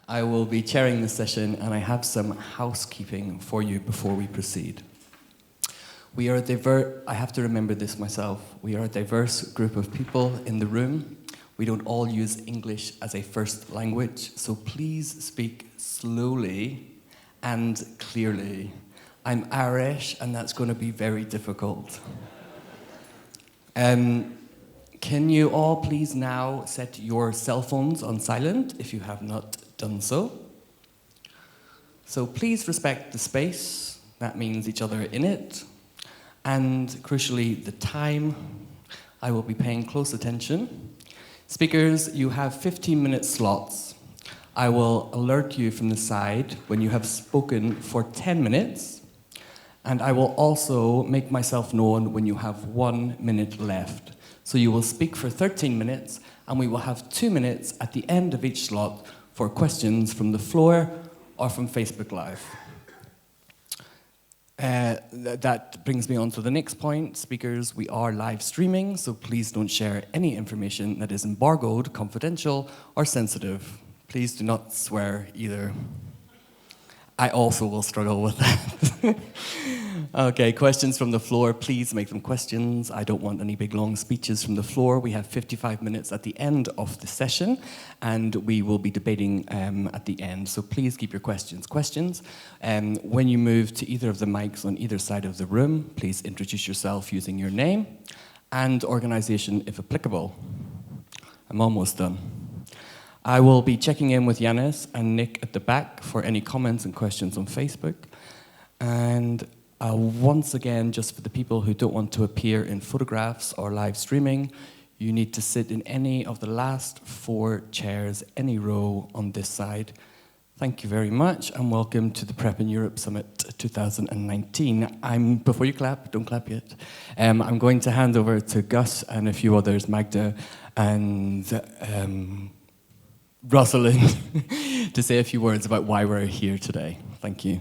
I will be chairing this session, and I have some housekeeping for you before we proceed. We are I have to remember this myself. We are a diverse group of people in the room. We don't all use English as a first language, so please speak slowly and clearly. I'm Irish, and that's going to be very difficult. Can you all please now set your cell phones on silent if you have not done so? So please respect the space, that means each other in it, and crucially the time. I will be paying close attention. Speakers, you have 15-minute slots. I will alert you from the side when you have spoken for 10 minutes, and I will also make myself known when you have 1 minute left. So you will speak for 13 minutes, and we will have 2 minutes at the end of each slot for questions from the floor or from Facebook Live. That brings me on to the next point. Speakers, we are live streaming, so please don't share any information that is embargoed, confidential, or sensitive. Please do not swear either. I also will struggle with that. Okay, questions from the floor. Please make them questions. I don't want any big long speeches from the floor. We have 55 minutes at the end of the session, and we will be debating at the end. So please keep your questions. When you move to either of the mics on either side of the room, please introduce yourself using your name and organization if applicable. I'm almost done. I will be checking in with Yanis and Nick at the back for any comments and questions on Facebook. And once again, just for the people who don't want to appear in photographs or live streaming, you need to sit in any of the last 4 chairs, any row on this side. Thank you very much, and welcome to the PrEP in Europe Summit 2019. Before you clap, don't clap yet. I'm going to hand over to Gus and a few others, Magda and Rosalind, to say a few words about why we're here today. Thank you.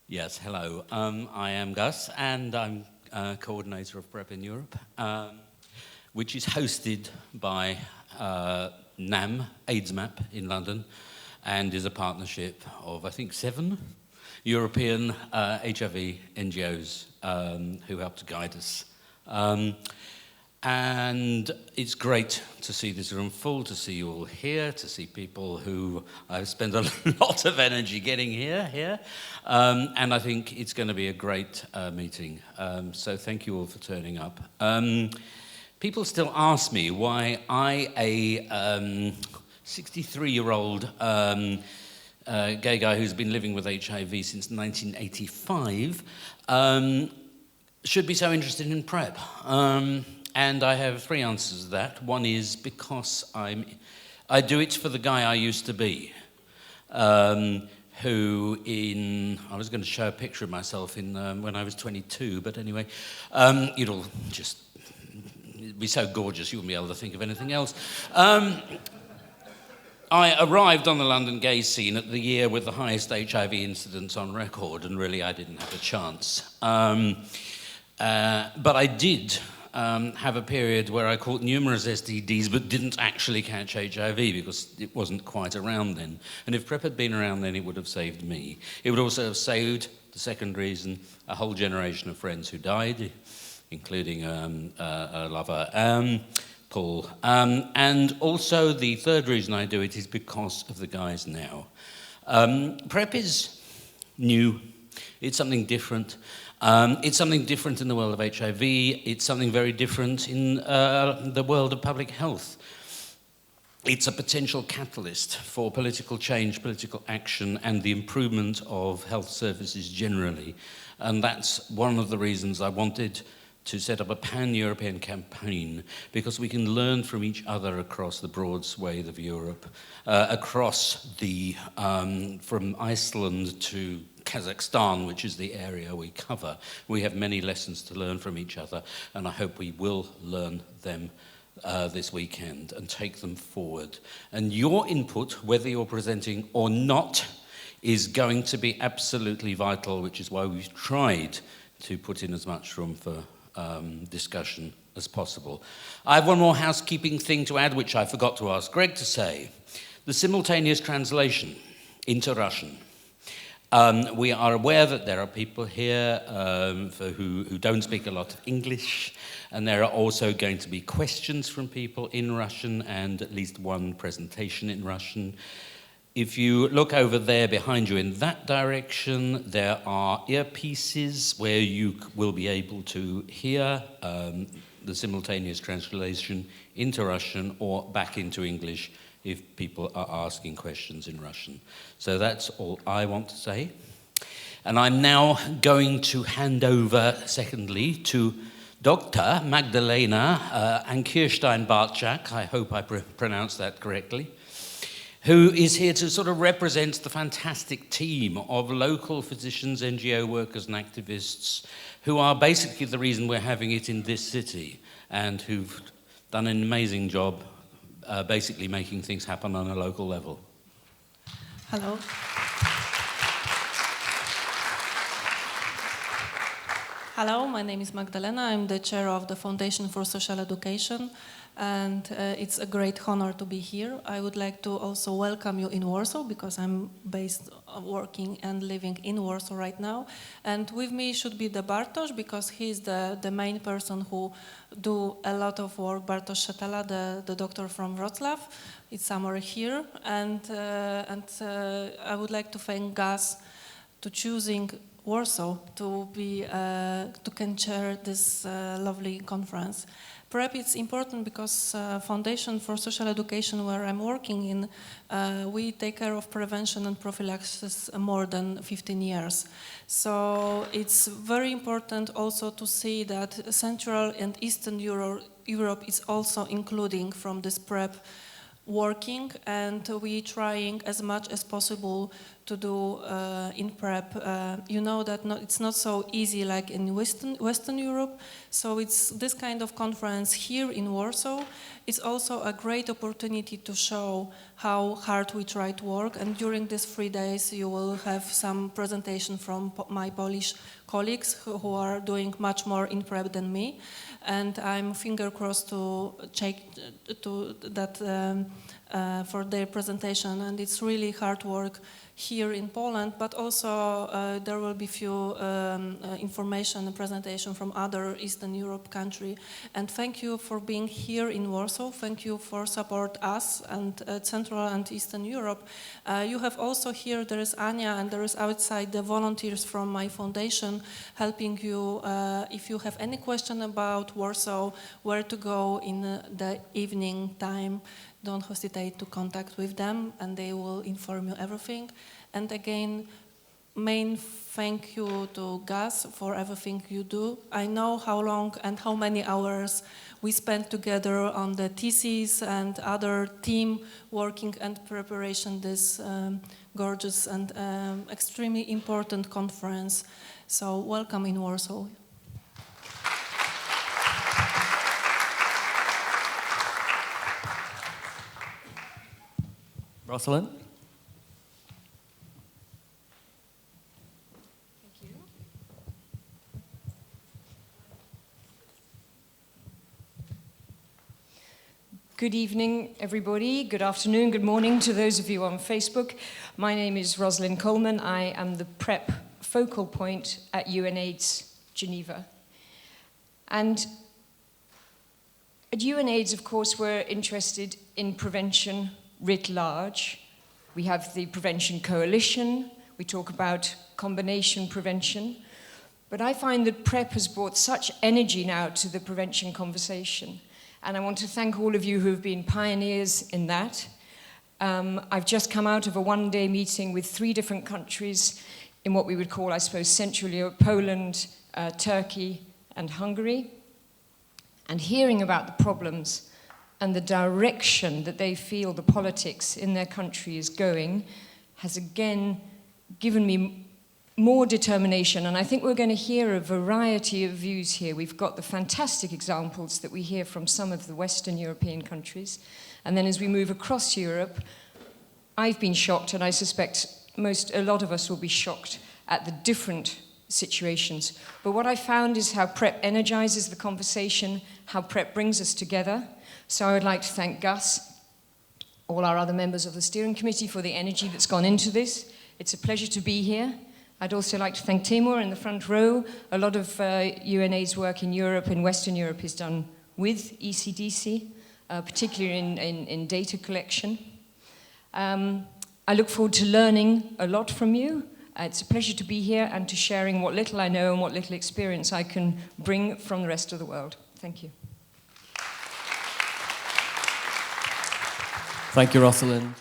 Yes, hello. I am Gus, and I'm coordinator of PrEP in Europe, which is hosted by NAM, aidsmap in London, and is a partnership of, I think, 7 European HIV NGOs who help to guide us. And it's great to see this room full, to see you all here, to see people who I've spent a lot of energy getting here. And I think it's going to be a great meeting. So thank you all for turning up. People still ask me why I, a 63-year-old gay guy who's been living with HIV since 1985, should be so interested in PrEP. And I have 3 answers to that. One is because I do it for the guy I used to be, I was going to show a picture of myself when I was 22, but anyway, it'll just be so gorgeous you wouldn't be able to think of anything else. I arrived on the London gay scene at the year with the highest HIV incidence on record, and really I didn't have a chance. But I did have a period where I caught numerous STDs but didn't actually catch HIV because it wasn't quite around then. And if PrEP had been around then, it would have saved me. It would also have saved, the second reason, a whole generation of friends who died, including a lover, Paul. And also the third reason I do it is because of the guys now. PrEP is new. It's something different. It's something different in the world of HIV. It's something very different in the world of public health. It's a potential catalyst for political change, political action, and the improvement of health services generally. And that's one of the reasons I wanted to set up a pan-European campaign, because we can learn from each other across the broad swathe of Europe, from Iceland to Kazakhstan, which is the area we cover. We have many lessons to learn from each other, and I hope we will learn them this weekend and take them forward. And your input, whether you're presenting or not, is going to be absolutely vital, which is why we've tried to put in as much room for discussion as possible. I have one more housekeeping thing to add, which I forgot to ask Greg to say. The simultaneous translation into Russian. We are aware that there are people here who don't speak a lot of English, and there are also going to be questions from people in Russian and at least one presentation in Russian. If you look over there behind you in that direction, there are earpieces where you will be able to hear the simultaneous translation into Russian or back into English if people are asking questions in Russian. So that's all I want to say. And I'm now going to hand over, secondly, to Dr. Magdalena Ankierstejn-Bartczak, I hope I pronounced that correctly, who is here to sort of represent the fantastic team of local physicians, NGO workers and activists who are basically the reason we're having it in this city and who've done an amazing job basically making things happen on a local level. Hello. Hello, my name is Magdalena. I'm the chair of the Foundation for Social Education, and it's a great honor to be here. I would like to also welcome you in Warsaw because I'm based, working and living in Warsaw right now. And with me should be the Bartosz because he's the main person who do a lot of work, Bartosz Szetela, the doctor from Wrocław. It's somewhere here. And I would like to thank Gus to choosing Warsaw to can chair this lovely conference. PrEP is important because Foundation for Social Education, where I'm working in, we take care of prevention and prophylaxis more than 15 years. So it's very important also to see that Central and Eastern Europe is also including from this PrEP working, and we trying as much as possible to do in PrEP. You know that it's not so easy like in Western Europe, so it's this kind of conference here in Warsaw. It's also a great opportunity to show how hard we try to work, and during these 3 days you will have some presentation from my Polish colleagues who are doing much more in PrEP than me, and I'm finger crossed to check for their presentation, and it's really hard work here in Poland, but also there will be few information and presentation from other Eastern Europe country. And thank you for being here in Warsaw. Thank you for support us and Central and Eastern Europe. You have also here, there is Anya, and there is outside the volunteers from my foundation helping you if you have any question about Warsaw, where to go in the evening time. Don't hesitate to contact with them and they will inform you everything. And again, main thank you to Gus for everything you do. I know how long and how many hours we spent together on the thesis and other team working and preparation this gorgeous and extremely important conference. So welcome in Warsaw. Rosalind? Thank you. Good evening, everybody. Good afternoon, good morning to those of you on Facebook. My name is Rosalind Coleman. I am the PrEP focal point at UNAIDS Geneva. And at UNAIDS, of course, we're interested in prevention writ large. We have the Prevention Coalition, we talk about combination prevention, but I find that PrEP has brought such energy now to the prevention conversation, and I want to thank all of you who have been pioneers in that. I've just come out of a one-day meeting with 3 different countries in what we would call, I suppose, Central Europe, Poland, Turkey, and Hungary, and hearing about the problems and the direction that they feel the politics in their country is going has again given me more determination. And I think we're going to hear a variety of views here. We've got the fantastic examples that we hear from some of the Western European countries. And then as we move across Europe, I've been shocked, and I suspect a lot of us will be shocked at the different situations. But what I found is how PrEP energizes the conversation, how PrEP brings us together. So I would like to thank Gus, all our other members of the steering committee for the energy that's gone into this. It's a pleasure to be here. I'd also like to thank Timur in the front row. A lot of UNAIDS work in Europe, in Western Europe, is done with ECDC, particularly in data collection. I look forward to learning a lot from you. It's a pleasure to be here and to sharing what little I know and what little experience I can bring from the rest of the world. Thank you. Thank you, Rosalind.